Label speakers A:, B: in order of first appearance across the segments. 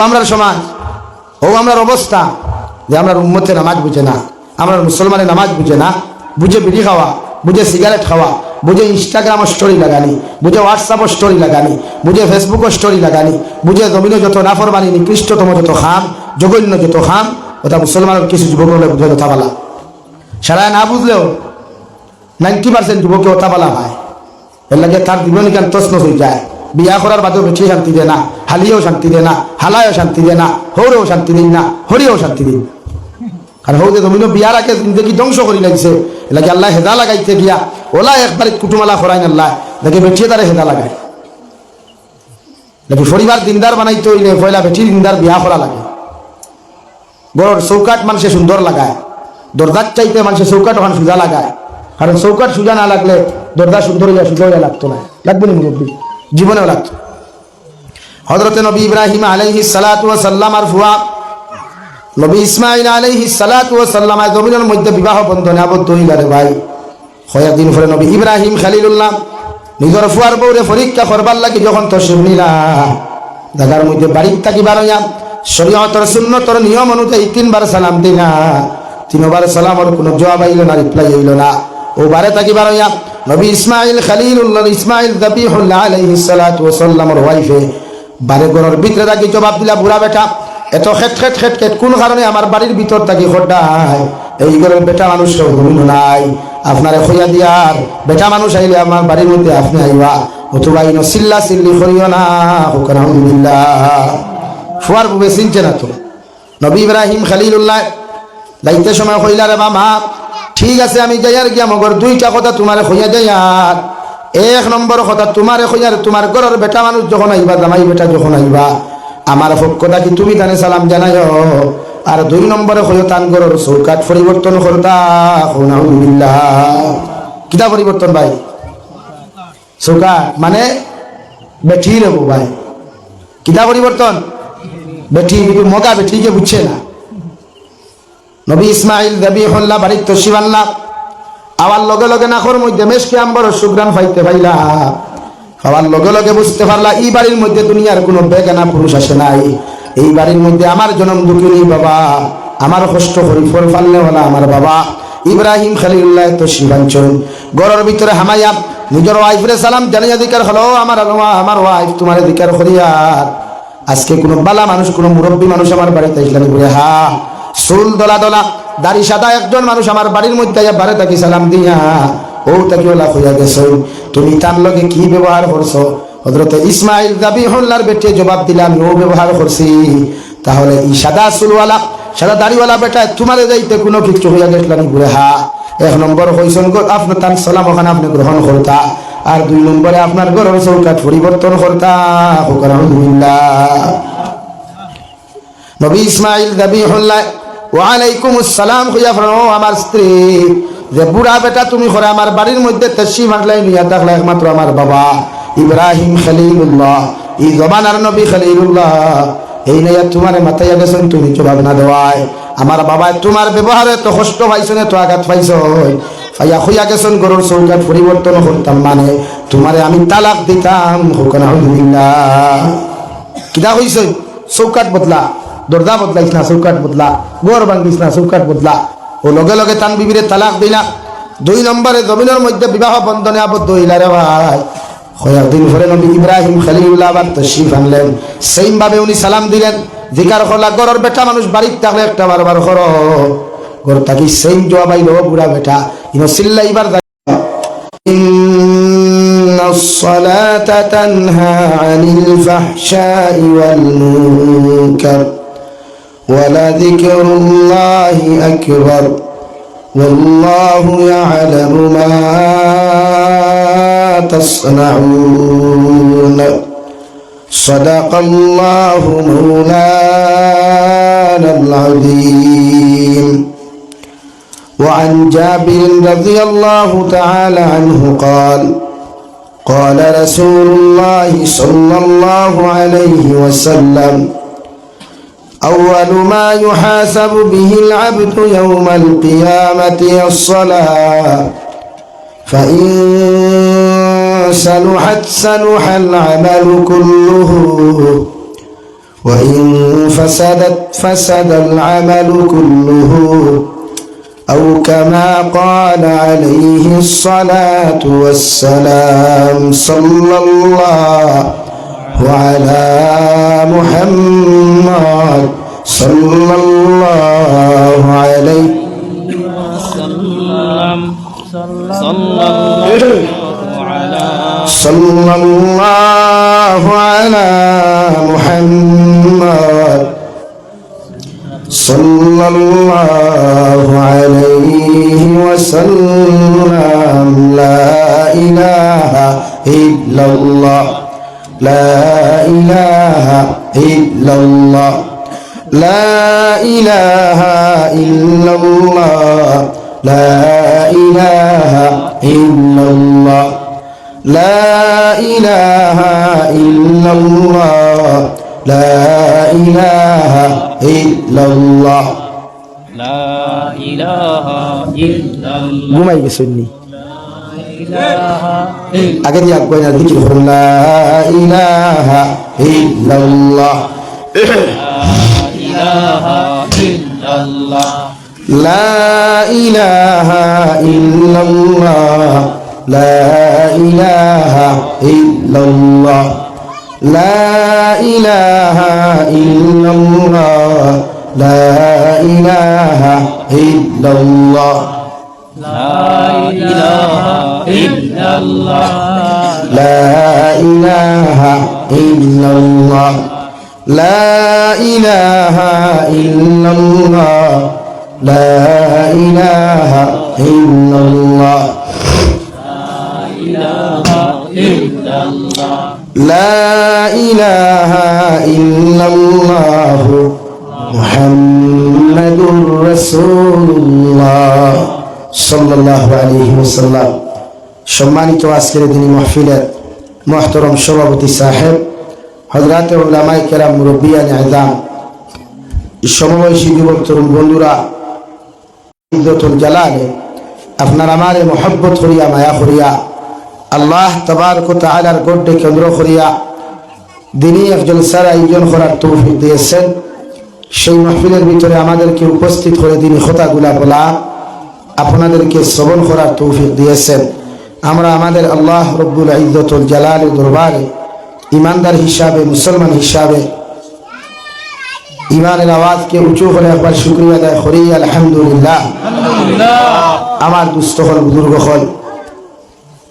A: আমরা সমাজ, আমরার অবস্থা যে আমরা উম্মতে নামাজ বুঝে না, আমরা মুসলমানের নামাজ বুঝে না, বুঝে বিড়ি খাওয়া, বুঝে সিগারেট খাওয়া, বুঝে ইনস্টাগ্রামের স্টোরি লাগানি, বুঝে হোয়াটসঅ্যাপের স্টোরি লাগানি, বুঝে ফেসবুকের স্টোরি লাগানি, বুঝে জমিনে যত নাফরমানি, নিকৃষ্টতম যত খাম, জঘন্য যত খাম, ওটা মুসলমানের কিছু যুবক হলে বুঝে কথা বলা। সারা না বুঝলেও 90% যুবকে ওটা বলা হয়। এর লাগে তার জীবনিকান তছনছ হয়ে যায়। বিয়া করার বাদেও বেশি শান্তি দেয় না, হালিয়েও শান্তি দেয় না, হালায়ও শান্তি দেয় না, হৌরেও শান্তি দিন না, হরিও শান্তি দিন। আর হৌদে জমিনও বিয়ার আগে জিন্দগি ধ্বংস করি লাগছে। এ লাগে আল্লাহ হেদা লাগাইতে গিয়া ওলা একবার কুটুমালা করাইন আল্লাহ দেখে বেঠিয়ে তারা হেদা লাগায়। দেখি পরিবার দিনদার বানাইতে হইলে পয়লা বেঠির দিনদার বিয়া করা লাগে। গড় চৌকাট মানুষে সুন্দর লাগায়, দরজার চাইতে মানুষের চৌকাট ওখানে সুজা লাগায়। কারণ চৌকাট সুজা না লাগলে দরজা সুন্দর হইয়া সুজা হইয়া লাগতো না, লাগবে না মুরব্বী, জীবনেও লাগতো। হযরতে নবী ইব্রাহিম আলাইহিস সালাতু ওয়াস সালাম আর ফুয়া নবী ইসমাঈল আলাইহিস সালাতু ওয়াস সালাম জমিনের মধ্যে বিবাহ বন্ধনে আবদ্ধ হইলারে ভাই। কয়েকদিন পরে নবী ইব্রাহিম খলিলুল্লাহ নিজের ফুয়ার বউরে পরীক্ষা করবার লাগি যখন তশরিফ নিলা, জায়গার মধ্যে বাড়ির থাকি বারইয়া শরীয়তের সুন্নতের নিয়ম অনুযায়ী 3 বার সালাম দিনা, 3 বার সালামের কোনো জবাব আইল না, রিপ্লাই হইল না। ও বারে থাকি বারইয়া নবী ইসমাঈল খলিলুল্লাহ ইসমাঈল যাবিহুল্লাহ আলাইহিস সালাতু ওয়াস সালামের ওয়াইফে বারে ঘরের ভিতরে থাকি জবাব দিলা, বুড়া বেটা এত খেট খেট খেট খেট কোন কারণে আমার বাড়ির ভিতর থাকি খোড্ডায়? এই ঘরের বেটা মানুষ ঘুমিন নাই, আপনারে খইয়া দিয়ার বেটা মানুষ আইলে আমার বাড়ির মধ্যে আপনি আইবা, অথবা ইনো চিল্লা চিল্লি করিও না। হুকান আলহামদুলিল্লাহ। ফুয়ার বুবে চিনছে না তো। নবী ইব্রাহিম খলিলুল্লাহ যাইতে সময় কইলা, রে মামা ঠিক আছে আমি যাইয়ার গিয়া, মগর 2টা কথা তোমারে কইয়া যাইয়ার। 1 নম্বর কথা তোমারে কইয়ার, তোমার ঘরের বেটা মানুষ যখন আইবা, জামাই বেটা যখন আইবা, আমার পক্ষটা কি তুমি তানে সালাম জানাইও। আর 2 নম্বরে কইও তান ঘরের চৌকাট পরিবর্তন করতা। আলহামদুলিল্লাহ। কিতা পরিবর্তন ভাই? চৌকাট মানে বেঠি রে ভাই, কিতা পরিবর্তন? বেঠি, কিন্তু মগা বেঠিকে বুঝছে না। নবী ইসমাঈল যাবিহুল্লাহ বাড়ির তশরিফ আনলা, আওয়ার লগে লগে নাখর মধ্যে মেশকে আম্বর সুগ্রান পাইতে পাইলা, আওয়ার লগে লগে বুঝতে পারলা এই বাড়ির মধ্যে দুনিয়ার কোনো বেগানা পুরুষ আসে নাই। এই বাড়ির মধ্যে আমার জনম দুঃখিনী বাবা, আমার কষ্ট করি ফল ফালনেওয়ালা আমার বাবা ইব্রাহিম খলিলুল্লাহ তশরিফ আনছেন। ঘরের ভিতরে হামাইয়া নিজের ওয়াইফরে সালাম জানিয়া দিকার হলো, আমার ওয়াইফ তোমার দিকার করিয়ার। আজকে কোনো বালা মানুষ, কোনো মুরব্বী মানুষ আমার বাড়িতে আসলেন বলে, হা চুল দলা দলা দাড়ি সাদা একজন মানুষ আমার বাড়ির মধ্যে বারে তাকে সালাম দিয়া ও তাকে ওলা হইয়া গেছো, তুমি তার লগে কি ব্যবহার করছো? হযরত ইসমাঈল যাবিহুল্লাহর বেটে জবাব দিলাম, ও ব্যবহার করছি। তাহলে এই সাদা চুলওয়ালা সাদা দাড়িওয়ালা বেটা তোমারে যাইতে কোনো কিছু হইয়া গেছিলাম বলে, হা 1 নম্বর হইছেন আপনার তার সালাম ওখানে আপনি গ্রহণ করতা, আর 2 নম্বরে আপনার ঘরের চৌকাট পরিবর্তন করতা। আলহামদুলিল্লাহ। নবী ইসমাঈল যাবিহুল্লাহ ওয়ালাইকুম আসসালাম কইয়া ফেলো, আমার স্ত্রী যে বুড়া বেটা তুমি করে আমার বাড়ির মধ্যে তশরিফ আনলাই নিয়া থাকলে একমাত্র আমার বাবা ইব্রাহিম খলিলুল্লাহ, এই জমানার নবী খলিলুল্লাহ, এই নিয়ে তোমার মাথায় গেছেন, তুমি জবাব না দেওয়ায় আমার বাবা তোমার ব্যবহারে তো কষ্ট পাইছো না, তো আঘাত পাইছো, ফাইয়া হইয়া গেছেন গরুর চৌকাট পরিবর্তন করতাম, মানে তোমারে আমি তালাক দিতাম। হুকান আলহামদুলিল্লাহ। কিতা হইছে? চৌকাট বদলা, দরজা বদলাইছ না, চৌকাট বদলা, গোর ভাঙিস না, চৌকাট বদলা। ও লগে লগে তান বিবিরে তালাক দিলা। 2 নম্বরে জমিনের মধ্যে বিবাহ বন্ধনে আবদ্ধ হইলা রে ভাই। কয়েকদিন পরে নবী ইব্রাহিম খলিলুল্লাহ আবার তশরিফ আনলেন, সেইম ভাবে উনি সালাম দিলেন, জিকার করলা ঘরের বেটা মানুষ বাড়িতে থাকলে একটা বারবার করো, ঘর থাকি সেইম জবাব আইল, বুড়া বেটা ইনো চিল্লা এবার الصلاة تنهى عن الفحشاء والمنكر ولذكر الله أكبر والله يعلم ما تصنعون صدق الله مولانا العظيم. وعن جابر رضي الله تعالى عنه قال قال رسول الله صلى الله عليه وسلم أول ما يحاسب به العبد يوم القيامة الصلاة فإن صلحت صلح العمل كله وإن فسدت فسد العمل كله أو كما قال عليه الصلاة والسلام صلى الله على محمد صلى الله عليه وسلم صلى الله على محمد صلى الله عليه وسلم لا إله إلا الله لا إله إلا الله لا إله إلا الله لا إله إلا الله لا إله إلا الله لا إله إلا الله
B: لا إله إلا الله
A: ঘুমাই গেছেননি
B: إله
A: আগে দিয়ে আগে না দিকে লা ইলাহা ইল্লাল্লাহ
B: إله إلا الله
A: لا إله إلا الله لا إله إلا الله لا إله إلا الله لا إله إلا الله
B: لا إله إلا الله
A: لا إله إلا الله لا إله إلا الله لا إله إلا الله
B: إله إلا الله
A: لا إله إلا الله محمد رسول الله صلى الله عليه وسلم সম্মানিত আজকের দিনী মাহফিলের মুহতারাম সভাপতি সাহেব হযরত উলামায়ে কেরাম মুরব্বিয়ান আযম সমবয়সী যুবক তরুণ বন্ধুরা ইজ্জতুল জালালে আপনার আমারে মোহব্বত করিয়া মায়া করিয়া আল্লাহ তাবারক ওয়া তাআলার গড্ডে কেন্দ্র করিয়া দিনী এক জলসার আয়োজন করার তৌফিক দিয়েছেন সেই মাহফিলের ভিতরে আমাদেরকে উপস্থিত করে দিনী কথাগুলা বলা আপনাদেরকে শ্রবণ করার তৌফিক দিয়েছেন আমরা আমাদের আল্লাহ রব্বুল ইজ্জতুল জালালের দরবারে ইমানদার হিসাবে মুসলমান হিসাবে ইমানের আওয়াজকে উঁচু করে একবার শুকরিয়া আদায় করি আলহামদুলিল্লাহ আমার দুস্থ হল বুজুর্গ হল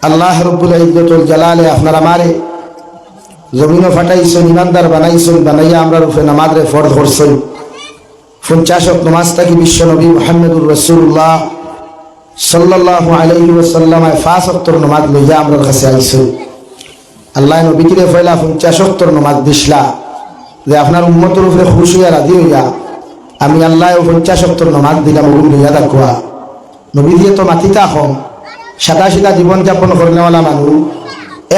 A: আল্লাহ রব্বুল ইজ্জতুল জালালে আপনার আমারে জমিনও ফাটাইছেন ইমানদার বানাইছেন বানাইয়া আমরা রূপে নামাজরে ফরজ করছেন 50 ওয়াক্ত নামাজ থাকি বিশ্ব নবী মুহাম্মদুর রাসূলুল্লাহ সাল্লাল্লাহু আলাইহি ওয়াসাল্লাম 5 ওয়াক্ত নামাজ লইয়া আমরা কাছে আইছেন আল্লাহ নবীকে ফয়লা 50 ওয়াক্ত নামাজ দিছলা যে আপনার উম্মতের উপরে খুশি হইয়া রাজি হইয়া আমি আল্লাহ 50 ওয়াক্ত নামাজ দিলাম ওগুলো লইয়া দেখবা নবী দিয়ে তো মাতিতা কম সাদা সিধা জীবনযাপন করেনেওয়ালা মানুষ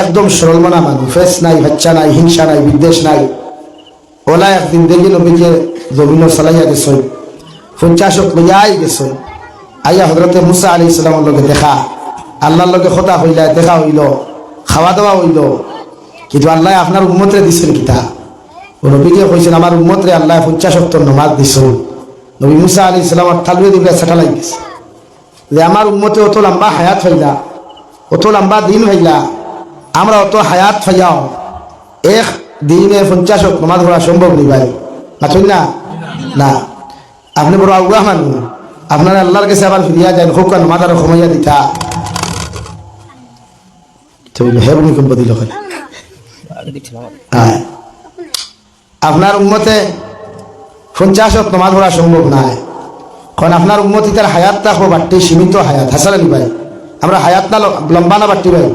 A: একদম সরল মনা মানুষ ফেস নাই বাচ্চা নাই হিংসা নাই বিদ্বেষ নাই ওলা একদিন দেখি নবীকে জমিন চালাইয়া গেছেন 50 ওয়াক্ত লইয়াই গেছেন আইয়া হযরতে মুসা আলাইহিস সালামের লগে দেখা আল্লাহর লগে কথা হইলা দেখা হইল খাওয়া দাওয়া হইল কিন্তু আল্লাহ আপনার উম্মতরে দিছেন কিতা ও নবীকে কইছেন আমার উম্মতরে আল্লাহ 50 ওয়াক্ত নামাজ দিছেন নবী মুসা আলাইহিস সালাম তালুয়ে দিলে সেটালাই গেছে যে আমার উম্মতে অত লম্বা হায়াত হইলা অত লম্বা দিন হইলা আমরা অত হায়াত হইয়াও এক দিনে 50 ওয়াক্ত নামাজ পড়া সম্ভব নি ভাই মাথুন না না আপনি বড় আগুয়া মানুষ আপনার আল্লাহর কাছে আবার ফিরিয়া যান খুব কান মাথার সময়া দিতা তুমি হেবনি কম বদিল করে আপনার উম্মতে 50 ওয়াক্ত নামাজ পড়া সম্ভব নাই কারণ আপনার উম্মতি তার হায়াত থাকবো বাড়তি সীমিত হায়াত হাসালানি ভাই আমরা হায়াত না লম্বা না বাড়তি ভাই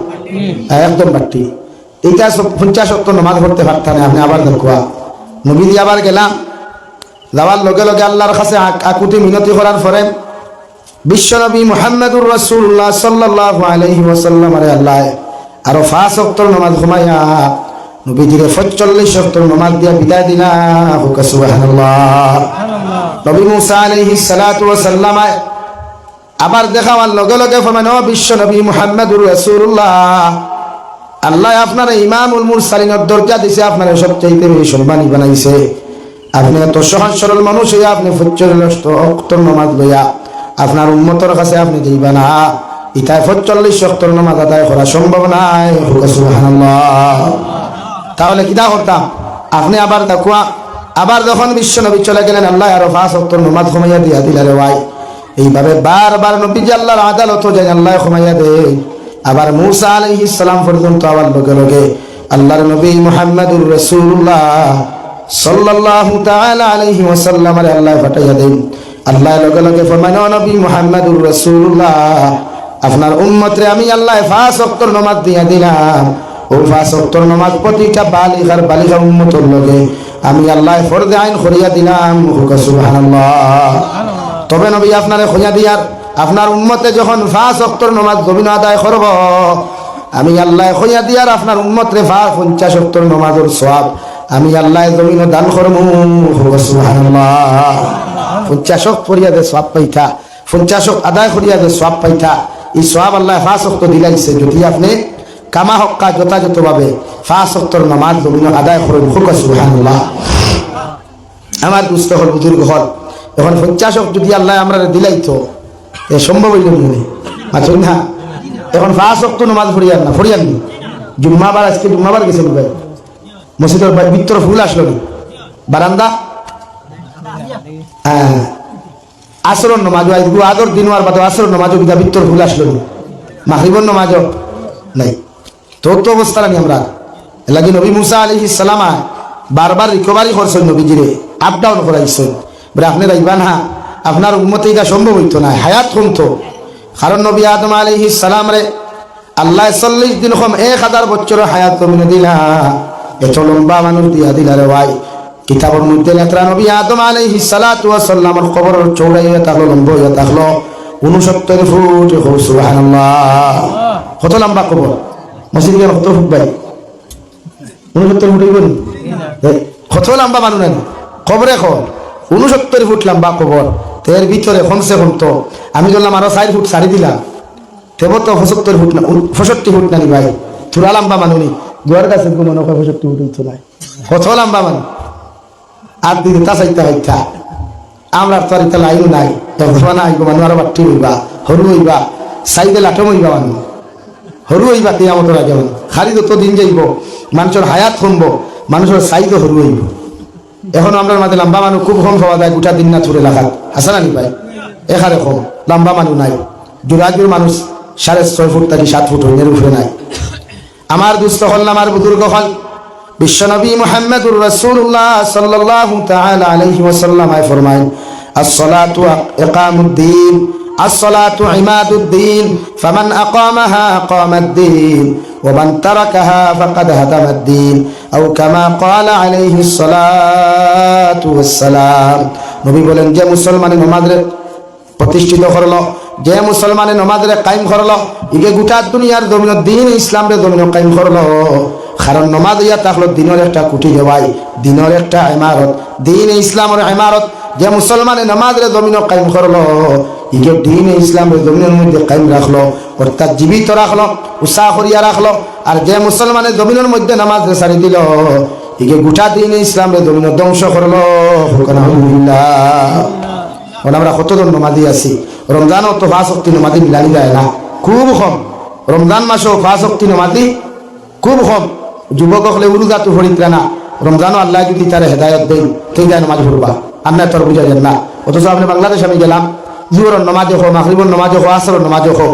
A: একদম বাড়তি এইটা 50 ওয়াক্ত নামাজ পড়তে পারতাম না আপনি আবার দেখবা নবী দিয়ে আবার গেলাম যাওয়ার লগে লগে আল্লাহর কাছে আকুতি মিনতি করার পরে বিশ্বনবী মুহাম্মদুর রাসূলুল্লাহ সাল্লাল্লাহু আলাইহি ওয়াসাল্লাম আরে আল্লাহ আরো 5 ওয়াক্ত নামাজ ঘুমাইয়া নবীজিরে 45 ওয়াক্ত নামাজ দিয়া বিদায় দিলা হুকা সুবহানাল্লাহ নবী মুসা আলাইহিস সালাতু ওয়াস সালাম আবার দেখাবার লগে লগে ফরমানো বিশ্বনবী মুহাম্মদুর রাসূলুল্লাহ আল্লাহ আপনার ইমামুল মুরসালিনের দরজা দিছে, আপনার সবচাইতে বেশি সম্মানী বানাইছে। আপনি এত সহজ সরল মানুষ হইয়া আপনি ফজর নামাজ লইয়া আপনার উম্মতের কাছে আপনি যাইবা না, ইতায় 45 ওয়াক্তের নামাজ আদায় করা সম্ভব নাই। সুবহানাল্লাহ। তাহলে কিদা করতাম? আপনি আবার দেখুয়া, আবার যখন বিশ্ব নবী চলে গেলেন, আল্লাহ আরো 5 ওয়াক্তের নামাজ কমাইয়া দিয়া দিলারে ভাই। এইভাবে বারবার নবীজি আল্লাহর আদালত যায়, আল্লাহ কমাইয়া দেয়। আবার মূসা আলাইহিস সালাম পর্যন্ত আবার লগে লগে আল্লাহর নবী মুহাম্মদুর রাসূলুল্লাহ সাল্লাল্লাহু তাআলা আলাইহি ওয়াসাল্লামের আল্লাহ পাঠাইয়া দেন। আল্লাহ লগে লগে ফরমায়, নবী মুহাম্মদুর রাসূলুল্লাহ আপনার উম্মতরে আমি আল্লাহ 5 ওয়াক্তের নামাজ দিয়া দিলাম। ও 5 ওয়াক্তের নামাজ প্রতিটা বালিগ আর বালিগা উম্মতের লগে আমি আল্লাহ ফরজে আইন করিয়া দিলাম। সুবহানাল্লাহ। তবে নবী আপনারে কইয়া দিয়ার, আপনার উম্মতে যখন 5 ওয়াক্তের নামাজ জমিন আদায় করব, আমি আল্লাহ কইয়া দিয়ার আপনার উম্মতরে 50 ওয়াক্তের নামাজের সওয়াব আমি আল্লাহ জমিন দান করবো। সুবহানাল্লাহ। 50 ওয়াক্ত পড়িয়া যে সওয়াব পাইতা, 50 ওয়াক্ত আদায় করিয়া যে সওয়াব পাইতা, এই সওয়াব আল্লাহ 5 ওয়াক্ত দিলাইছে। যদি আপনি কামা হক্কা যথাযথভাবে 5 ওয়াক্তের নামাজ জমিন আদায় করেন। সুবহানাল্লাহ। আমার দুস্থ হল, বুজুর্গ হল, এখন 50 ওয়াক্ত যদি আল্লাহ আমরা দিলাইতো, এ সম্ভব হইল মনে আচ্ছা না। এখন 5 ওয়াক্ত নামাজ পড়িয়ান না, পড়িয়ান নি। জুম্মাবার, আজকে জুম্মাবার গেছেন ভাই, মসজিদের ভিতর ফুল আসলো নি, বারান্দা আসর নমাজ আগর দিন আর বাদ আসর নমাজ ভিতর ফুল আসলো নি, মাগরিবর নমাজ নাই। তো তো অবস্থা নেই আমরা লাগি। নবী মুসা আলাইহিস সালাম বারবার রিকভারি করছেন, নবীজিরে আপ ডাউন করাইছেন। বলে আপনি রাইবান, হ্যাঁ আপনার উম্মতে এটা সম্ভব হইতো না, হায়াত কমতো। কারণ নবী আদম আলাইহিস সালাম রে আল্লাহ 40 দিন 1000 বছর হায়াত কমিয়ে দিলা, এত লম্বা মানুষ দিয়া দিলা রে ভাই। কিতাবের মধ্যে লেখা নবী আদম আলাইহিস সালাতু ওয়াস সালামের কবর চৌড়াই হয়ে থাকলো, লম্বা হয়ে থাকলো 69 ফুট। সুবহানাল্লাহ। কত লম্বা কবর? মসজিদ কেন কত ফুট ভাই? 69 ফুট হইব নি? কত লম্বা মানুষ না কবরে খবর 69 ফুট লম্বা কবর। এর ভিতরে কমসে কম তো আমি বললাম আরো 4 ফুট ছাড়ি দিলাম, তেব তো 75 ফুট না, 65 ফুট নানি ভাই। থুরা লম্বা মানুনি দুয়ার কাছে মনে হয় 65 ফুট হইতো না। কত লম্বা মানুষ আর দিদি তা চাইতে হইতা। আমরা তো আর ইতা লাইনও নাই, না আইব মানুষ আরো বাট্টি হইবা, হরু হইবা, সাইডে লাঠম হইবা, মানুষ হরু হইবা। কিয়ামতের আগে মানুষ খালি যত দিন যাইব, মানুষের হায়াত কমবো, মানুষের সাইডও হরু হইব। এখন আমরা মাঝে লম্বা মানুষ খুব কম পাওয়া যায়, গোটা দিন না ছুড়ে লাগাত আসা নানি ভাই। এখানে কম লম্বা মানুষ নাই, জোরাজুর মানুষ 6.5 ফুট থেকে 7 ফুট হইনের উপরে নাই। আমার দুস্থ হল, আমার বুজুর্গ হল, বিশ্বনবী মুহাম্মদুর রাসূলুল্লাহ সাল্লাল্লাহু তাআলা আলাইহি ওয়াসাল্লাম ফরমায়, as-salatu iqamuddin, as-salatu imaduddin, faman aqamaha aqamaddin, wa man tarakaha faqad hadamaddin, aw kama qala alayhi as-salatu was-salam। নবী বলেন, যে মুসলমানের নামাজে প্রতিষ্ঠিত করলো, যে মুসলমানের নামাজে কায়েম করলো, ইকে গোটা দুনিয়ার জমিন দিন ইসলামরে জমিন কায়েম করলো। কারণ নমাজ ইয়া থাকলো দিনের একটা কুটি দেওয়াই, দিনের একটা ইমারত, দিন ইসলামের ইমারত। যে মুসলমানের নামাজের জমিন কায়েম করলো, ইকে দিন ইসলামের জমিনের মধ্যে কায়েম রাখলো, অর্থাৎ জীবিত রাখলো, উৎসাহ করিয়া রাখলো। আর যে মুসলমানের জমিনের মধ্যে নামাজ ছাড়ি দিল, ইকে গোটা দিন ইসলামের জমিন ধ্বংস করলো। আলহামদুলিল্লাহ। আমরা কতজন নমাজি আছি, রমজানও তো 5 ওয়াক্ত নমাজি মিলানি যায় না, খুব কম। রমজান মাসেও 5 ওয়াক্ত নমাজি খুব কম। যুবক হলে উরুদা তো ভরিত্রা না, রমজানও আল্লাহ যদি তার হেদায়ত দেন তুই যায় নমাজ পড়বা, আমরা তোর বুঝা যান না। অথচ আপনি বাংলাদেশ আমি গেলাম, জুহরের নমাজে হো, মাগরিবের নমাজে হো, আসরের নমাজে হো,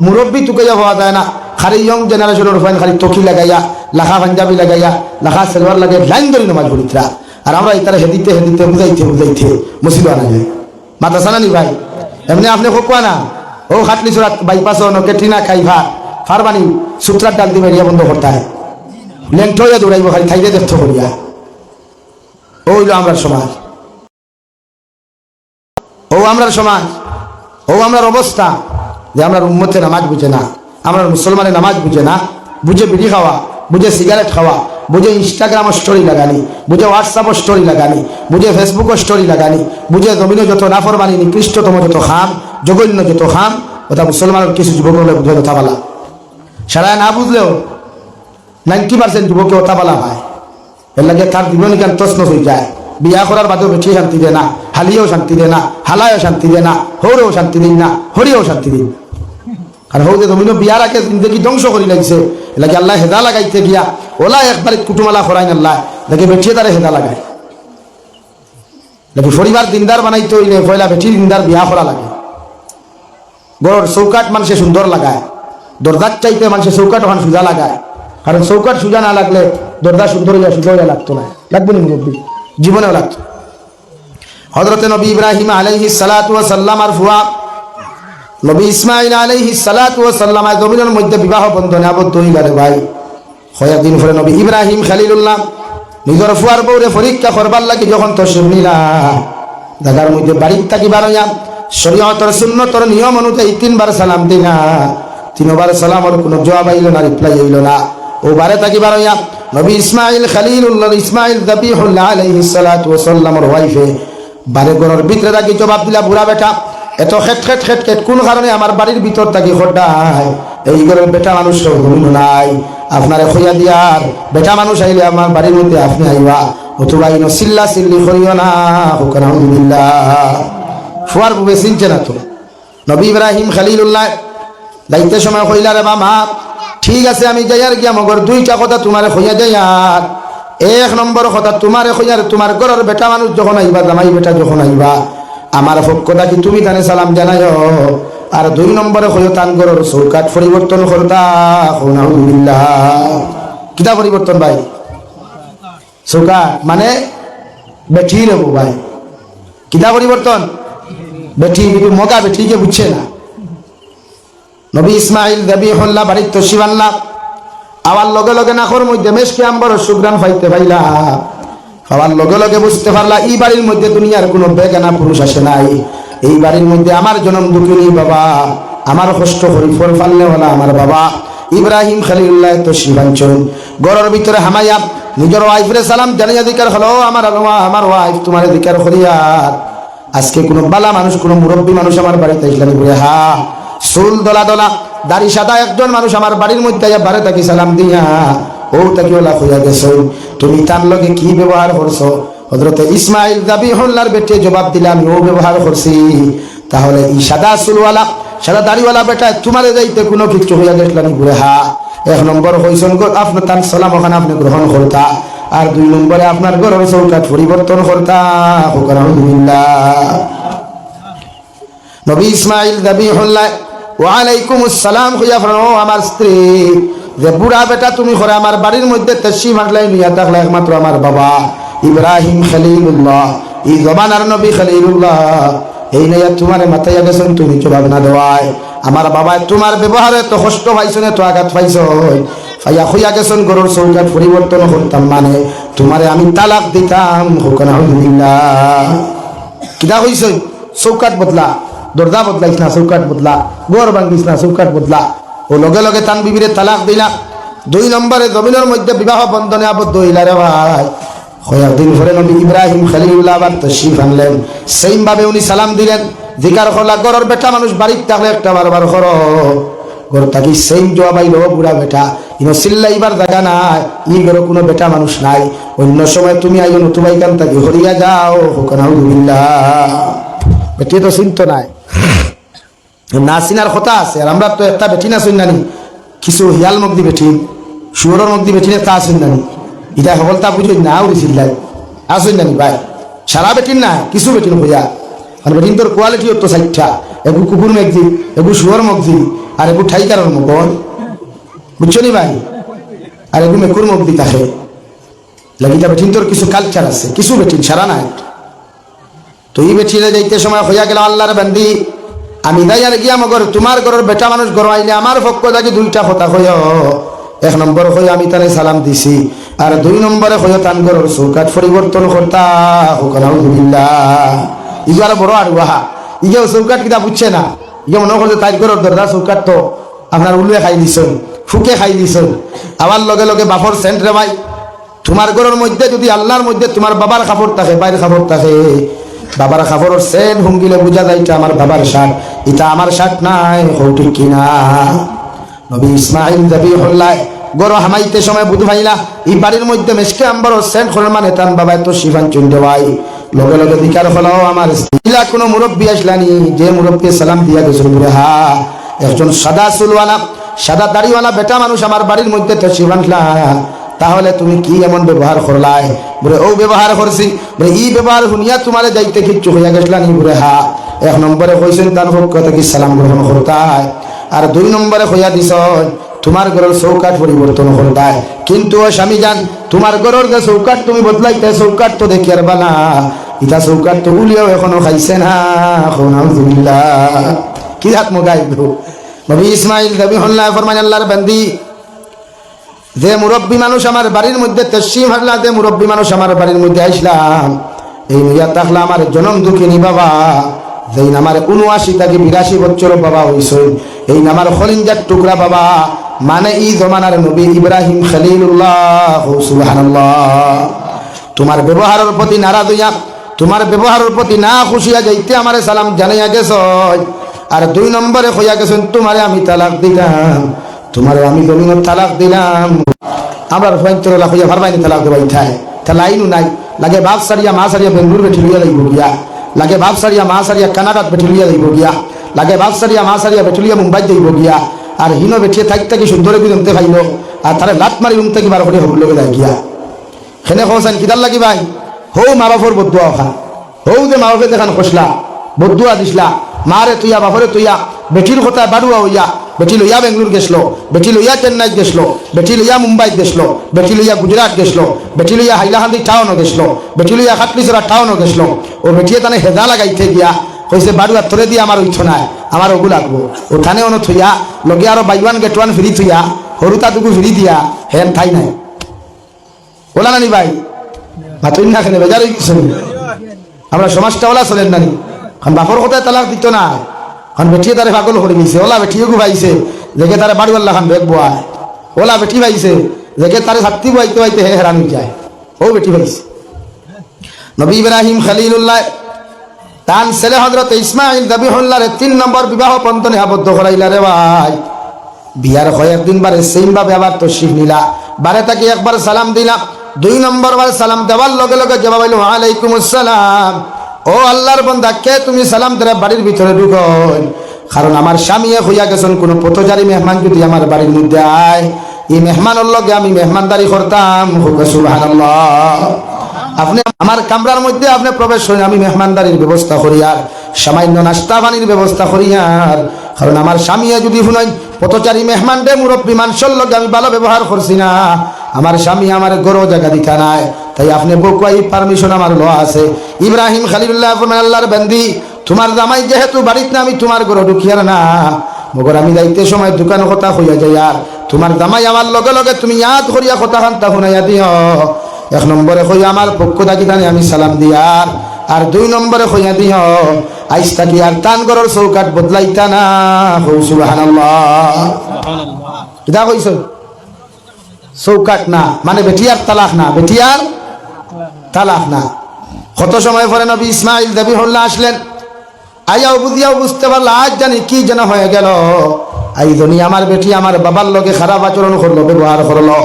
A: মুরব্বী তুকে হওয়া যায় না। খালি ইয়ং জেনারেশনের ফাইন খালি টকি লাগাইয়া, লাখা পাঞ্জাবি লাগাইয়া, লাখা সেলভার লাগাই লাইন ধরে নমাজ পড়িত্রা। আর আমরা তারা হেদিতে হেদিতে বুঝাইতে মসজিদ আনা যায় মাতা সানানি ভাই। এমনি আপনি কোয়া না, ও খাটলি সুরাত বাইপাস কেট্রিনা খাইভা ফারবানি সুত্রার ডাল দিয়ে বন্ধ করতে হয়, লেংট হইয়া দৌড়াইব খালি খাইলে দেখত করিয়া। ও হইল আমরার সমাজ, ও আমরার সমাজ, ও আমরার অবস্থা। যে আমরা উম্মতে নামাজ বুঝে না, আমরা মুসলমানের নামাজ বুঝে না, বুঝে বিড়ি খাওয়া, বুঝে সিগারেট খাওয়া, বুঝে ইনস্টাগ্রামের স্টোরি লাগানি, বুঝে হোয়াটসঅ্যাপের স্টোরি লাগানি, বুঝে ফেসবুকের স্টোরি লাগানি, বুঝে জমিনে যত নাফরমানি, নিকৃষ্টতম যত খাম, জঘন্য যত খাম, ওটা মুসলমানের কিছু যুবক হলে বুঝে কথা বলা। সারা না বুঝলেও 90% যুবকে ওটা বলা হয় এর লাগে তার জীবন কেন তছনছ হয়ে যায় বিয়া করার বাদেও বেশি শান্তি দেয় না হালিয়েও শান্তি দেয় না হালায়ও শান্তি দেয় না হৌরেও শান্তি দিন না হরিয়েও শান্তি দিন আর হৌদে তুমি বিয়ার আগে জিন্দগি ধ্বংস করে লাগছে লাগে আল্লাহ হেদা লাগাইতে গিয়া ওলা একবার কুটুমালা করাইন আল্লাহ দেখে বেঠিয়ে তারা হেদা লাগায় দেখি পরিবার দিনদার বানাইতে হইলে পয়লা বেঠির দিনদার বিয়া করা লাগে গড় চৌকাট মানুষে সুন্দর লাগায় দরজার চাইতে মানুষের চৌকাট ওখানে সুজা লাগায় কারণ চৌকাট সুজা না লাগলে দরজা সুন্দর হইয়া সুজা হইয়া লাগতো না লাগবে না মুরব্বী জীবনেও লাগতো হযরতে নবী ইব্রাহিম আলাইহিস সালাতু ওয়াস সালাম আর ফুয়া নবী ইসমাঈল আলাইহিস সালাতু ওয়াস সালাম এর জমিনের মধ্যে বিবাহ বন্ধনে আবদ্ধ হইল রে ভাই কয়েকদিন পরে নবী ইব্রাহিম খলিলুল্লাহ নিজের ফুয়ার বউরে পরীক্ষা করবার লাগি যখন তশরিফ নিলা জায়গার মধ্যে বাড়ির থাকি বারোয়া শরীয়তের সুন্নতর নিয়ম অনুযায়ী 3 বার সালাম দিলা 3 বার সালামের কোনো জবাব আইল না রিপ্লাই আইল না ও বারে থাকি বারোয়া নবী ইসমাঈল খলিলুল্লাহ ইসমাঈল যাবিহুল্লাহ আলাইহিস সালাতু ওয়াস সালামের ওয়াইফে বারে ঘরের ভিতরে থাকি জবাব দিলা বুড়া বেটা এত খেট খেট খেট খেট কোন কারণে আমার বাড়ির ভিতর থাকি খোড্ডায় এই ঘরের বেটা মানুষ ঘুমিনো নাই আপনারে খইয়া দিয়ার বেটা মানুষ আইলে আমার বাড়ির মধ্যে আপনি আইবা অথবা ইনো সিল্লা সিল্লি করিও না হুকান আলহামদুলিল্লাহ ফুয়ার বুবে চিনছে না তো নবী ইব্রাহিম খলিলুল্লাহ যাইতে সময় কইলা রে বাবা ঠিক আছে আমি যাইয়ার গিয়া মগর 2টা কথা তোমারে খইয়া যাইয়ার 1 নম্বর কথা তোমারে খইয়ার তোমার ঘরের বেটা মানুষ যখন আইবা জামাই বেটা যখন আইবা আমার পক্ষটা কি তুমি তানে সালাম জানাইও আর 2 নম্বরে কইও তান ঘরের চৌকাট পরিবর্তন করতা আলহামদুলিল্লাহ কিটা পরিবর্তন ভাই চৌকাট মানে বেঠি নেব ভাই কিটা পরিবর্তন বেঠি কিন্তু মগা বেঠিকে বুঝছে না নবী ইসমাঈল যাবিহুল্লাহ বাড়ির তশরিফ আনলা আওয়ার লগে লগে নাখর মধ্যে মেশকে আম্বর সুগ্রান পাইতে পাইলা আওয়ার লগে লগে বুঝতে পারলা এই বাড়ির মধ্যে দুনিয়ার কোনো বেগানা পুরুষ আসে নাই এই বাড়ির মধ্যে আমার জন্ম দুঃখিনী বাবা আমার কষ্ট করি ফল ফাললে হলা আমার বাবা ইব্রাহিম খলিলুল্লাহ তশরিফ আনছেন ঘরের ভিতরে হামাইয়া নিজের ওয়াইফরে সালাম জানিয়া দিকার হলো আমার ওয়াইফ তোমার দিকার করিয়ার আজকে কোনো বালা মানুষ কোনো মুরব্বী মানুষ আমার বাড়িতে আসলেন বলে হা চুল দলা দলা দাড়ি সাদা একজন মানুষ আমার বাড়ির মধ্যে বারে তাকে সালাম দিয়া ও তাকে ওলা হইয়া গেছ তুমি তার লগে কি ব্যবহার করছো হযরতে ইসমাঈল যাবিহুল্লাহর বেটে জবাব দিলাম আমি ও ব্যবহার করছি তাহলে এই সাদা চুলওয়ালা সাদা দাড়িওয়ালা বেটা তোমারে যাইতে কোনো কিছু হইয়া গেছলাম বলে হা 1 নম্বর হইছেন গো আপনার তার সালাম ওখানে আপনি গ্রহণ করতা আর 2 নম্বরে আপনার ঘরের চৌকাট পরিবর্তন করতা আলহামদুলিল্লাহ নবী ইসমাঈল যাবিহুল্লাহ ওয়া আলাইকুমুস সালাম কইয়া ফরমাও আমার স্ত্রী যে বুড়া বেটা তুমি করে আমার বাড়ির মধ্যে তশরিফ আনলাই নিয়া থাকলে একমাত্র আমার বাবা ইব্রাহিম খলিলুল্লাহ এই জমানার নবী খলিলুল্লাহ এই নিয়া তোমার মাথায় গেছেন তুমি জবাব না দেওয়ায় আমার বাবা তোমার ব্যবহারে তো কষ্ট পাইছো না তো আঘাত পাইছো ফাইয়া হইয়া গেছেন গরুর চৌকাট পরিবর্তন করতাম মানে তোমারে আমি তালাক দিতাম হুকান আলহামদুলিল্লাহ কিটা হইছে চৌকাট বদলা দরজা বদলাইছ না চৌকাট বদলা গোর ভাঙ্গিস না চৌকাট বদলা ও লগে লগে তান বিবিরে তালাক দিলা 2 নম্বরে জমিনের মধ্যে বিবাহ বন্ধনে আবদ্ধ হইলা রে ভাই কয়েকদিন পরে নবী ইব্রাহিম খলিলুল্লাহ আবার তশরিফ আনলেন সেইম ভাবে উনি সালাম দিলেন জিকার করলা ঘরের বেটা মানুষ বাড়ির থাকলে একটা বারবার করো ঘর থাকি সেইম জবাব আইলো বুড়া বেটা ইনো চিল্লাইবার জায়গা নাই ই ঘরে কোনো বেটা মানুষ নাই অন্য সময় তুমি আইও নতুবা এখান থেকে হরিয়া যাও হুকান আলহামদুলিল্লাহ বেটি তো চিন্ত নাই না চিনার কথা আছে আর আমরা তো একটা বেটি না শুন নানি কিছু হিয়াল মগদি বেটি শুয়োরের মগদি বেটি তা শুন নানি এটা সকলতা বুঝি না উড়ি চিল্লাই আসুন নানি ভাই সারা বেটির না কিছু বেটির হইয়া আর বেটিন তোর কোয়ালিটি তো 60টা এগু কুকুর মগদি এগু শুয়োর মগদি আর এগু ঠাইকারের মগন বুঝছো নি ভাই আর এগু মেকুর মগদি থাকে লাগিটা বেটিন তোর কিছু কালচার আছে কিছু বেটিন সারা নাই তো এই বেটিরে যাইতে সময় হইয়া গেল আল্লাহর বান্দি আমি দাইয়ার গিয়া মগর তোমার ঘরের বেটা মানুষ ঘর আইলে আমার পক্ষ থেকে 2টা কথা কইও 1 নম্বর কই আমি তারে সালাম দিছি আর 2 নম্বরে কইও তান ঘরের চৌকাট পরিবর্তন করতা হুকান আলহামদুলিল্লাহ ইগার বড় আর ওহা ইগেও চৌকাট কিটা বুঝছে না ইগে মনে করছে তাই ঘরের দরজা চৌকাট তো আপনার উলুয়ে খাই দিছেন ফুকে খাই দিছেন আবার লগে লগে বাপর সেন্ট রে ভাই তোমার ঘরের মধ্যে যদি আল্লাহর মধ্যে তোমার বাবার কাপড় থাকে বাইরের কাপড় থাকে বাবার কাপড়ের সেন্ট হুঙ্গিলে বুঝা যায় এটা আমার বাবার শার্ট এটা আমার শার্ট নাই ঠিক কিনা নবী ইসমাঈল যাবিহুল্লাহ গরো হামাইতে সময় বুধ ভাইলা এই বাড়ির মধ্যে মেসকে আম্বর সেন্ট খোলার মানে তান বাবা তো শিফান চুন্ডে ভাই লগে লগে দিকার ফলাও আমার ইলা কোনো মুরব্বী আসলানি যে মুরব্বী সালাম দিয়া গেছিল বলে হা একজন সাদা চুলওয়ালা সাদা দাড়িওয়ালা বেটা মানুষ আমার বাড়ির মধ্যে তো শিফানলা তাহলে তুমি কি এমন ব্যবহার করলাই বলে ও ব্যবহার করছি বলে এই ব্যবহার শুনিয়া তোমার যাইতে কিচ্ছু হইয়া গেছলানি বলে হা এক নম্বরে কইছেন তার পক্ষ থেকে সালাম গ্রহণ করতায় আর 2 নম্বরে কইয়া দিছ তোমার ঘরের চৌকাট পরিবর্তন করতায় কিন্তু ও স্বামী জান তোমার ঘরের যে চৌকাট তুমি বদলাইতে চৌকাট তো দেখি আর বানা ইটা চৌকাট তো উলিয়াও এখনো খাইছে না আলহামদুলিল্লাহ কি হাত মোগাইব নবী ইসমাইল যাবিহুল্লাহ ফরমান আল্লাহর বান্দি যে মুরব্বী মানুষ আমার বাড়ির মধ্যে তশরিফ আনলা যে মুরব্বী মানুষ আমার বাড়ির মধ্যে আসলাম এই নিয়া তাহলে আমার জনম দুঃখিনী বাবা যেই আমার 79 থেকে 82 বছর বাবা হইছে এই আমার খলিঞ্জার টুকরা বাবা মানে এই জমানার নবী ইব্রাহিম খলিলুল্লাহ সুবহানাল্লাহ তোমার ব্যবহারের প্রতি নারাজ হইয়া তোমার ব্যবহারের প্রতি না খুশিয়া যাইতে আমারে সালাম জানাইয়া গেছ আর 2 নম্বরে কইয়া গেছেন তোমারে আমি তালাক দিলাম তোমারে আমি জমিনের তালাক দিলাম আমার ফয়ন্তরা কইয়া ফারমাইনি তালাক দেবাই থাই তা লাইনও নাই লাগে বাপ সারিয়া মা সারিয়া বেঙ্গুর বেঠি লইয়া যাইব গিয়া লাগে বাপ সারিয়া মা সারিয়া কানাডাত বেঠি লইয়া যাইব গিয়া লাগে বাপ সারিয়া মা সারিয়া বেঠি লইয়া মুম্বাই যাইব গিয়া আর হিনো বেঠিয়ে থাকতে কি সুন্দর বিজমতে খাইল আর তারে লাত মারি উমতে কি বার করে হবুল লগে যায় গিয়া হেনে খোসান কিদার লাগি ভাই হৌ মা বাপর বদুয়া খা হৌ যে মা বাপে দেখান খসলা বদুয়া দিসলা মারে তুইয়া বাপরে তুইয়া বেটির কথা বাড়ুয়া হইয়া বেটি লইয়া বেঙ্গলুর গেছলো বেটি লইয়া চেন্নাই গেছলো বেটি লইয়া মুম্বাই গেছলো বেটি লইয়া গুজরাট গেছলো বেটি লইয়া হাইলাকান্দি টাউনও গেছলো বেটি লইয়া খাটলিচরা টাউনও গেছলো ও বেটিয়ে তানে হেদা লাগাইতে গিয়া কইছে বাড়ুয়া তোরে দিয়ে আমার ইচ্ছ নাই আমার ওগু লাগবো ওখানে অন থইয়া লগে আরো বাইওয়ান গেট ওয়ান ফ্রি থইয়া হরুতাটুকু ফ্রি দিয়া হেন ঠাই নাই ওলা নানি ভাই ভাতুন না খেলে বেজার হয়ে গেছে আমরা সমাজটা ওলা চলেন নানি কারণ বাপর কথায় তালাক দিত না কারণ বেটিয়ে তারে পাগল করে গেছে ওলা বেটিয়ে ভাইছে যেকে তারে বাড়িওয়াল্লা খান বেগ বোয়ায় ওলা বেটি ভাইছে যেকে তারে ছাত্রী বইতে বইতে হে হেরান হয়ে যায় ও বেটি ভাইছে নবী ইব্রাহিম খলিলুল্লাহ তান ছেলে হযরত ইসমাইল যাবিহুল্লাহর 3 নম্বর বিবাহ বন্ধনে আবদ্ধ করাইলা রে ভাই বিয়ার কয়েকদিন বারে সেম ভাবে আবার তশরিফ নিলা বারে তাকে একবার সালাম দিলা 2 নম্বর বার সালাম দেওয়ার লগে লগে জবাব হইল ওয়া আলাইকুমুস সালাম ও আল্লাহর বান্দা কে তুমি সালাম দেরা বাড়ির ভিতরে ঢুকো কারণ আমার স্বামী হইয়া গেছেন কোন পথচারী মেহমান যদি আমার বাড়ির মধ্যে আয় এই মেহমানের লগে আমি মেহমানদারি করতাম সুবহানাল্লাহ আপনি আমার কামরার মধ্যে আপনি প্রবেশ করেন আমি মেহমানদারির ব্যবস্থা করি আর সামান্য নাস্তা পানির ব্যবস্থা করি আর কারণ আমার স্বামী যদি শুনাই পথচারী মেহমান রে মুরব্বী মানুষের লগে আমি ভালো ব্যবহার করছি না আমার স্বামী আমার গরো জায়গা দিতা নাই তাই আপনি বকুয়াই পারমিশন আমার লো আছে ইব্রাহিম খলিলুল্লাহ আল্লাহর বান্দি তোমার জামাই যেহেতু বাড়িতে না আমি তোমার গরো ঢুকিয়ার না মগর আমি যাইতে সময় দোকান কথা হইয়া যাই আর তোমার জামাই আমার লগে লগে তুমি ইয়াদ করিয়া কথা খান্তা শুনাইয়া দিও 1 নম্বরে কইয়া আমার পক্ষ থাকি তানে আমি সালাম দিয়ার আর 2 নম্বরে কইয়া দিও আইস থাকি আর তান গরর চৌকাট বদলাইতা না সুবহানাল্লাহ কিদা কইছ চৌকাট না মানে বেটিয়ার তালাক না বেটিয়ার তালাক না কত সময় পরে নবী ইসমাইল যাবিহুল্লাহ আসলেন আয়াও বুঝিয়াও বুঝতে পারল আজ জানি কি যেন হয়ে গেল এই জন্য আমার বেটি আমার বাবার লগে খারাপ আচরণ করলো ব্যবহার করলো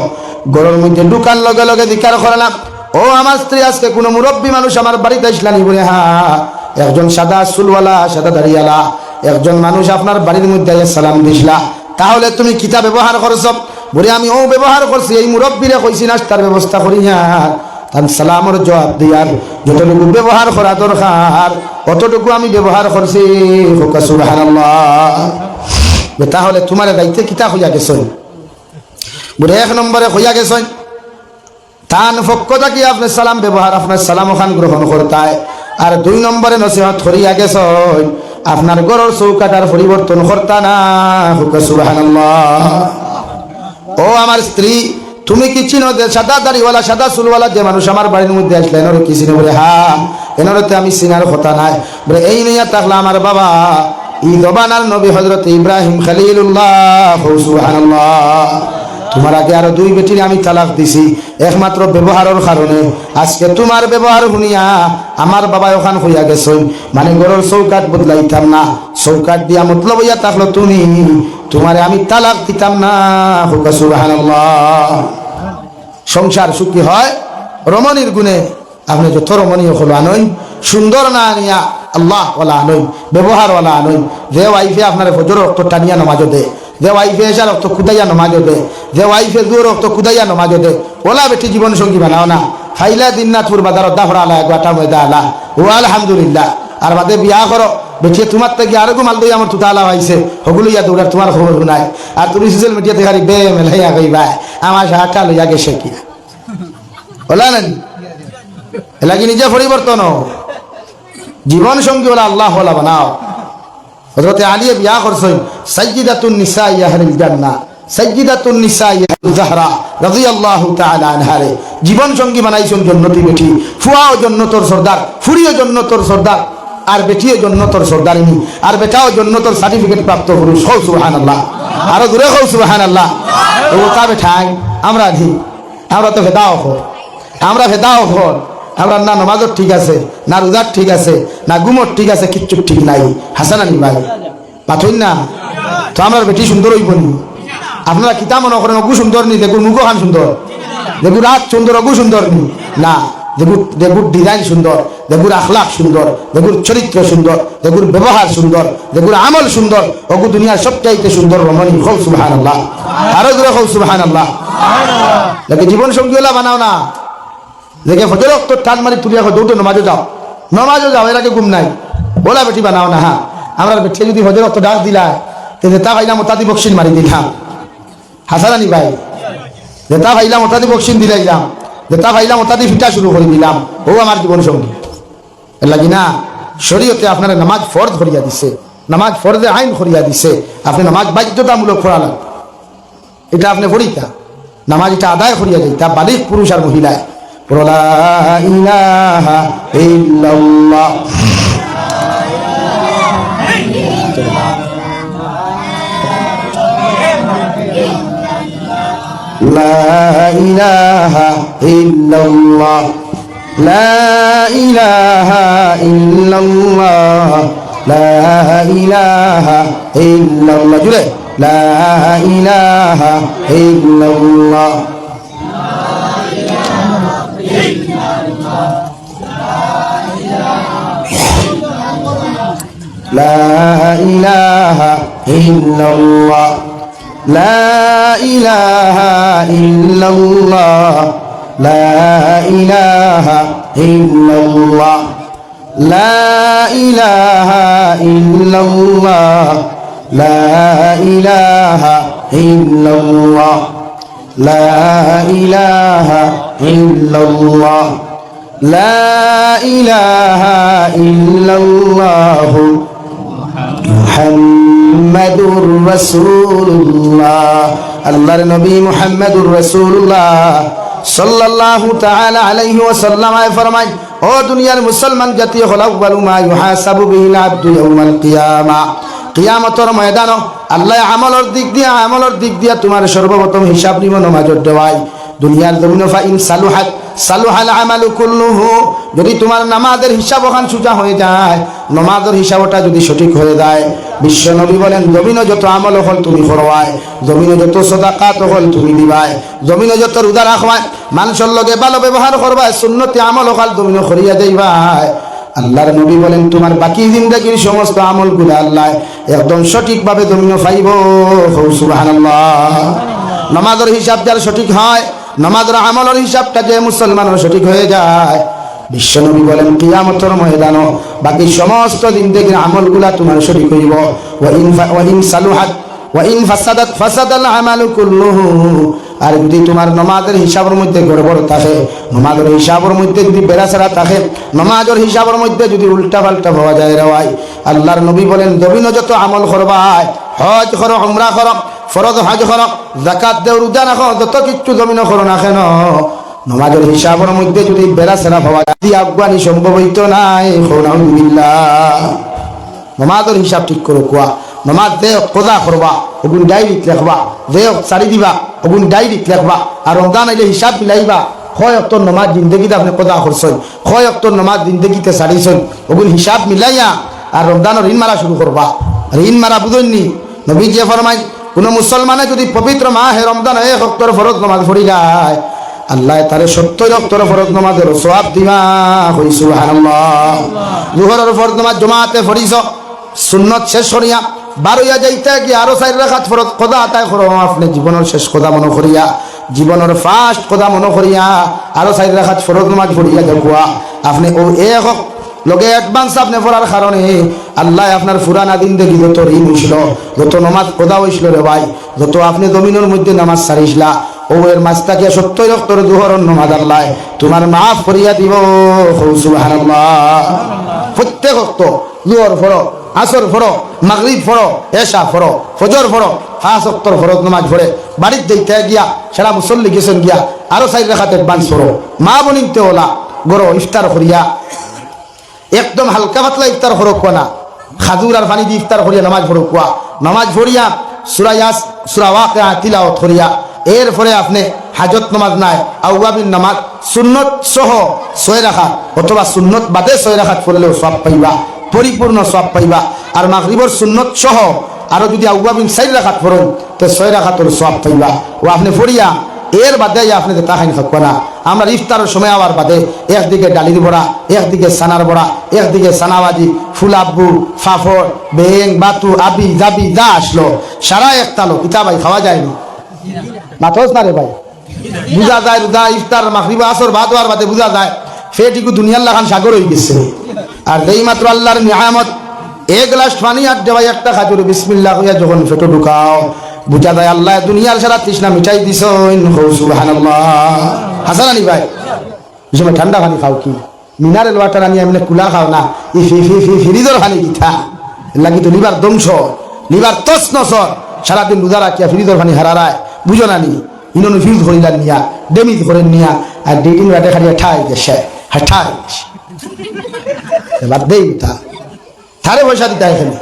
A: গরুর মধ্যে ঢুকার লগে লগে দিকার করলাম ও আমার স্ত্রী আজকে কোনো মুরব্বী মানুষ আমার বাড়িতে আসলানি বলে হ্যাঁ একজন সাদা চুলওয়ালা সাদা দাড়িওয়ালা একজন মানুষ আপনার বাড়ির মধ্যে সালাম দিসলা তাহলে তুমি কিতা ব্যবহার করছো বলে আমি ও ব্যবহার করছি এই মুরব্বীরে কইছি নাস্তার ব্যবস্থা করি না তার সালামের জবাব দিয়ার যতটুকু ব্যবহার করা দরকার অতটুকু আমি ব্যবহার করছি সুবহানাল্লাহ তাহলে তোমার দায়িত্বে কিতা হইয়া গেছ বলে 1 নম্বরে হইয়া গেছ তান পক্ষ থাকি আপনার সালাম ব্যবহার আপনার সালাম ওখান গ্রহণ করতায় আর 2 নম্বরে নসিহত করিয়া গেছ আপনার ঘরের চৌকাটার পরিবর্তন করতা না সুবহানাল্লাহ ও আমার স্ত্রী তুমি কি চিনো যে সাদা দাড়িওয়ালা সাদা চুলওয়ালা যে মানুষ আমার বাড়ির মধ্যে আসলে এনারে কি চিনো বলে হ্যাঁ এনারতে আমি চিনার কথা নাই বলে এই নিয়ে থাকলে আমার বাবা এই জবানার নবী হযরত ইব্রাহিম খলিলুল্লাহ সুবহানাল্লাহ তোমার আগে আরো 2 বেটির আমি তালাক দিছি একমাত্র ব্যবহারের কারণে। আজকে তোমার ব্যবহার শুনিয়া আমার বাবা ওখান হইয়া গেছেন, মানে ঘরের চৌকাট বদলাইতাম না, চৌকাট দিয়া মতলব হইয়া থাকলো তুমি, তোমারে আমি তালাক দিতাম না। হুকা সুবহানাল্লাহ। সংসার সুখী হয় রমণীর গুণে। আপনি যত রমণীয় হলো আনইন, সুন্দর না আনিয়া আল্লাহ ওয়ালা আনইন, ব্যবহার ওয়ালা আনইন। যে ওয়াইফে আপনার ফজর রক্ত টানিয়া নমাজও দে, যে ওয়াইফে এসা রক্ত কুদাইয়া নমাজও দে, যে ওয়াইফে দূর রক্ত কুদাইয়া নমাজও দে, ওলা বেটি জীবন সঙ্গী বানাও না। ফাইলা দিননাথপুর বাজারত দাফরা আলা গোটা ময়দা আলা ও আলহামদুলিল্লাহ। আর বাদে বিয়া করো বেটিয়ে তোমার থেকে আরো মাল দই আমার তুতালা হয়েছে হগুলো ইয়া দৌড়ার তোমার খবর শুনায়। আর তুমি সোশ্যাল মিডিয়াতে খালি বে মেলাইয়া কইবা আমার সাহাটা লইয়া গেছে কি বলা না, এলাকি নিজে পরিবর্তন। জীবন সঙ্গী হলো আল্লাহ ওয়ালা বানাও। হযরতে আলী বিয়া করছেন সাইয়্যিদাতুন নিসা আহলিল জান্নাহ, সাইয়্যিদাতুন নিসা জাহরা রাদিয়াল্লাহু তাআলা আনহা রে জীবন সঙ্গী বানাইছেন জান্নাতি বেটি। ফুয়াও জান্নাতের সর্দার, ফুরিও জান্নাতের সর্দার, আর বেটিও জান্নাতের সর্দারিনী, আর বেটাও জান্নাতের সার্টিফিকেট প্রাপ্ত পুরুষ। হও সুবহানাল্লাহ, আরো দূরে হও সুবহানাল্লাহ। ও তা বেঠাই আমরা ধি, আমরা তো ভেদাও হো, আমরা ভেদাও হো। আমরা না নমাজত ঠিক আছে, না রোজার ঠিক আছে, না গুমর ঠিক আছে, কিচ্ছু ঠিক নাই। হাসান আলী ভাই পাঠইন না তো আমার বেটি সুন্দর হইব নি? আপনারা কিতা মনে করেন অগু সুন্দর নি, দেখুন মুখ খান সুন্দর, দেখুন রাত সুন্দর, অগু সুন্দর নি না, দেখুন ডিজাইন সুন্দর, দেখুন আখলাক সুন্দর, দেখুন চরিত্র সুন্দর, দেখুন ব্যবহার সুন্দর, দেখুন আমল সুন্দর। অগু দুনিয়ার সবচাইতে সুন্দর রমণী। হও সুবহানাল্লাহ, আরো দূরে হও সুবহানাল্লাহ। দেখে জীবন সঙ্গী হলা বানাও না, দেখে ফজর তো টান মারি তুলিয়া দৌড়ে নমাজও যাও, নমাজও যাও, এর আগে ঘুম নাই। বলা বেটি বানাও না। হ্যাঁ আমরা বেটি যদি ফজর তো ডাক দিলা যেতা ভাইলাম ওতাদি বক্সিন মারি দিলাম। হাসান আলী ভাই যেতা ভাইলাম ওতাদি বক্সিন দিলাইলাম, যেতা ভাইলাম ওতাদি ফিটা শুরু করে দিলাম। ও আমার জীবন সঙ্গী। এর লাগি না শরীয়তে আপনারা নামাজ ফরজ করিয়া দিছে, নামাজ ফরজে আইন করিয়া দিছে। আপনি নামাজ বাধ্যতামূলক করা লাগবে, এটা আপনি পড়িতা নামাজ এটা আদায় করিয়া যাইতা বালিগ পুরুষ আর মহিলায়। লা ইলাহা ইল্লাল্লাহ লা ইলাহা ইল্লাল্লাহ লা ইলাহা ইল্লাল্লাহ লা ইলাহা ইল্লাল্লাহ জুড়ে লা ইলাহা ইল্লাল্লাহ لا إله إلا الله لا إله إلا الله لا إله إلا الله لا إله إلا الله لا إله إلا الله لا إله إلا الله لا إله إلا الله মুহাম্মাদুর রাসূলুল্লাহ। আল্লাহর নবী মুহাম্মাদুর রাসূলুল্লাহ সাল্লাল্লাহু তাআলা আলাইহি ওয়াসাল্লাম ফরমায়, ও দুনিয়ার মুসলমান জাতি হল আউয়ালু মা ইউহাসাবু বিহিল আবদু ইয়াউমাল কিয়ামা। কিয়ামতের ময়দানে আল্লাহ আমলের দিক দিয়া তোমার সর্বপ্রথম হিসাব নিব নামাজের দেওয়াই। দুনিয়ার জমিনে ফাইন সালুহাত সালুহাল আমালু কুল্লুহু, যদি তোমার নামাজের হিসাব ওখান সোজা হয়ে যায়, নামাজের হিসাবটা যদি সঠিক হয়ে যায়, বিশ্ব নবী বলেন জমিনে যত আমল হল তুমি করবাই, জমিনে যত সাদাকাত হল তুমি দিবাই, জমিনে যত রোজা রাখবাই, মানুষের লগে ভালো ব্যবহার করবাই, সুন্নতি আমল হল জমিনে করিয়া যাইবাই। আল্লাহর নবী বলেন তোমার বাকি জিন্দেগীর সমস্ত আমলগুলো আল্লাহ একদম সঠিকভাবে জমিনে পাইব। সুবহানাল্লাহ। নামাজের হিসাব যার সঠিক হয়, নামাজের আমলের হিসাবটা যে মুসলমানের সঠিক হয়ে যায়, বিশ্বনবী বলেন কিয়ামতের ময়দানে বাকি সমস্ত জিন্দেগীর আমলগুলা তোমার সঠিক হইব। ওয়া ইন সালুহাত ওয়া ইন ফাসাদাত ফাসাদাল আমালু কুল্লুহু। আর যদি তোমার নামাজের হিসাবের মধ্যে গড়বড় থাকে, নামাজের হিসাবের মধ্যে যদি বেড়াচেরা থাকে, নামাজের হিসাবের মধ্যে যদি উল্টা পাল্টা পাওয়া যায় রেওয়াই, আল্লাহর নবী বলেন জমিনে যত আমল করবাই, হজ করো, উমরা করো, ফরজ হজ করো, যাকাত দেও, রোজা রাখো, যত কিচ্ছু জমিনে করো না কেন, নামাজের হিসাবের মধ্যে যদি বেড়াচেরা পাওয়া যায়, আফগানি সম্ভব হইতো নাই। নামাজের হিসাব ঠিক করো কোয়া। নমাজ দে কোজা করবা ওগুন ডায়েরিত লেখবা, দে সারি দিবা ওগুন ডায়েরিত লেখবা। আর রমজান আইলে হিসাব মিলাইবা, হয় অক্তর নমাজ জিন্দগিতে আপনি কোজা করছেন, হয় অক্তর নমাজ জিন্দগিতে সারিছেন, ওগুন হিসাব মিলাইয়া আর রমজানের ঋণ মারা শুরু করবা। ঋণ মারা বুঝেননি? নবী যে ফরমাই কোন মুসলমানে যদি পবিত্র মাহে রমজান এক অক্তর ফরজ নমাজ পড়ি যায়, আল্লাহ তারে 70 অক্তর ফরজ নমাজের সওয়াব দিবা। কই সুবহানাল্লাহ। যোহরের ফরজ নমাজ জমাতে পড়িছ, সুন্নত শেষ করিয়া বারোয়া যাইতে কি আরো 4 রাকাত ফরজ কদা আদায় করো। আপনি জীবনের শেষ কদা মনে করিয়া, জীবনের ফার্স্ট কদা মনে করিয়া আরো 4 রাকাত ফরজ নমাজ পড়িয়া দেখুয়া আপনি ও এক লগে অ্যাডভান্স আপনি পড়ার কারণে আল্লাহ আপনার পুরানা দিন দেখি যত ঋণ হইছিল, যত নমাজ কদা হইছিল রে ভাই, যত আপনি জমিনের মধ্যে নামাজ সারিসলা, ও এর মাঝটাকে 70 অক্তর দুহরন নমাজ আল্লাহ তোমার মাফ করিয়া দিব। সুবহানাল্লাহ। প্রত্যেক অক্ত জোহর ফরো, আসর ফরো, মাগরিব ফরো, এশা ফরো, ফজর ফরো, 5 অক্তর ফরজ নামাজ পড়ে বাড়ির দেখতে গিয়া সেরা মুসল্লি গেছেন গিয়া আরো 4 রাকাত অ্যাডভান্স ফরো। মা বনিতে ওলা গরো ইফতার করিয়া একদম হালকা পাতলা ইফতার ফরক কোয়া, খাজুর আর পানি দিয়ে ইফতার করিয়া নামাজ ফরক কোয়া, নামাজ পড়িয়া সূরা ইয়াস সূরা ওয়াকিয়া তিলাওয়াত করিয়া এরপরে আপনি হাজত নামাজ নাই আওয়াবিন নামাজ সুন্নত সহ 6 রাকাত অথবা সুন্নত বাদে 6 রাকাত পড়লেও সওয়াব পাইবা, পরিপূর্ণ সওয়াব পাইবা। আর মাগরিবের সুন্নত সহ আরো যদি আওয়াবিন 4 রাকাত পড়েন তো 6 রাকাতের সওয়াব পাইবা। ও আপনি পড়িয়া এর বাদে আপনি তাহাইন থাকবে না। আমরা ইফতারের সময় আবার বাদে একদিকে ডালির বড়া, একদিকে সানার বড়া, একদিকে সানাবাজি, ফুলাব্বু, ফাফড়, বেং, বাতু, আবি জাবি যা আসলো সারা একতালো কিতা ভাই খাওয়া যায়নি। মাথস না রে ভাই, বুঝা যায় রোজা ইফতার মাগরিব আসর ভাত হওয়ার বাদে বুঝা যায় ফেটিকু দুনিয়ার লাগান সাগর হয়ে গেছে। আর এই মাত্র আল্লাহর নিয়ামত, 1 গ্লাস পানি আর দেওয়াই একটা খাজুর বিসমিল্লাহ হইয়া যখন ফেটো ঢুকাও বুঝা যায় আল্লাহ দুনিয়ার সারা তৃষ্ণা মিটাই দিছ। সুবহানাল্লাহ। হাসান আলী ভাই এই সময় ঠান্ডা পানি খাও কি মিনারেল ওয়াটার আনি এমনি কুলা খাও না, ই ফ্রিজর পানি কিথা লাগি তো লিভার ধ্বংস, লিভার তস নসর, সারাদিন রোজা রাখিয়া ফ্রিজর পানি হারারায় বুঝো না নি ইনন ফিউজ করিলাম নিয়া ডেমিজ করেন নিয়া আর ডেটিং রাটে খালিয়া ঠাই গেছে হ্যাঁ ঠাই বাদ দেই তা তারে পয়সা দিতে এখানে